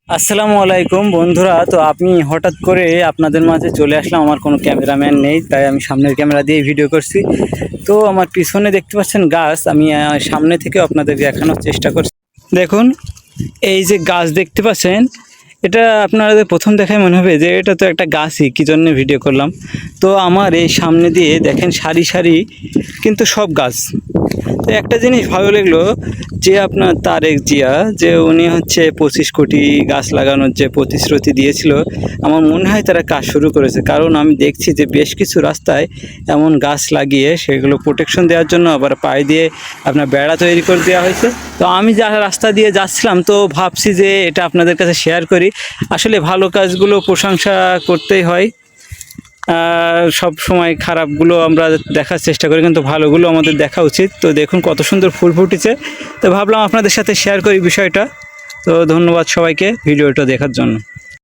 আসসালামু আলাইকুম বন্ধুরা। তো আমি হঠাৎ করে আপনাদের মাঝে চলে আসলাম। আমার কোনো ক্যামেরাম্যান নেই, তাই আমি সামনের ক্যামেরা দিয়ে ভিডিও করছি। তো আমার পিছনে দেখতে পাচ্ছেন গাছ, আমি সামনে থেকে আপনাদের দেখানোর চেষ্টা করছি। দেখুন, এই যে গাছ দেখতে পাচ্ছেন, এটা আপনাদের প্রথম দেখায় মনে হবে যে এটা তো একটা গাছই, কী জন্য ভিডিও করলাম। তো আমার এই সামনে দিয়ে দেখেন সারি সারি কিন্তু সব গাছ। তো একটা জিনিস ভালো লাগলো যে আপনার তারেক জিয়া, যে উনি হচ্ছে 25 কোটি গাছ লাগানোর যে প্রতিশ্রুতি দিয়েছিল, আমার মনে হয় তারা কাজ শুরু করেছে। কারণ আমি দেখছি যে বেশ কিছু রাস্তায় এমন গাছ লাগিয়ে সেগুলো প্রোটেকশন দেওয়ার জন্য আবার পায়ে দিয়ে আপনার বেড়া তৈরি করে দেওয়া হয়েছে। তো আমি যা রাস্তা দিয়ে যাচ্ছিলাম, তো ভাবছি যে এটা আপনাদের কাছে শেয়ার করি। আসলে ভালো কাজগুলো প্রশংসা করতেই হয়, সব সময় খারাপগুলো আমরা দেখার চেষ্টা করি, কিন্তু ভালোগুলো আমাদের দেখা উচিত। তো দেখুন কত সুন্দর ফুল ফুটেছে, তো ভাবলাম আপনাদের সাথে শেয়ার করি বিষয়টা। তো ধন্যবাদ সবাইকে ভিডিওটা দেখার জন্য।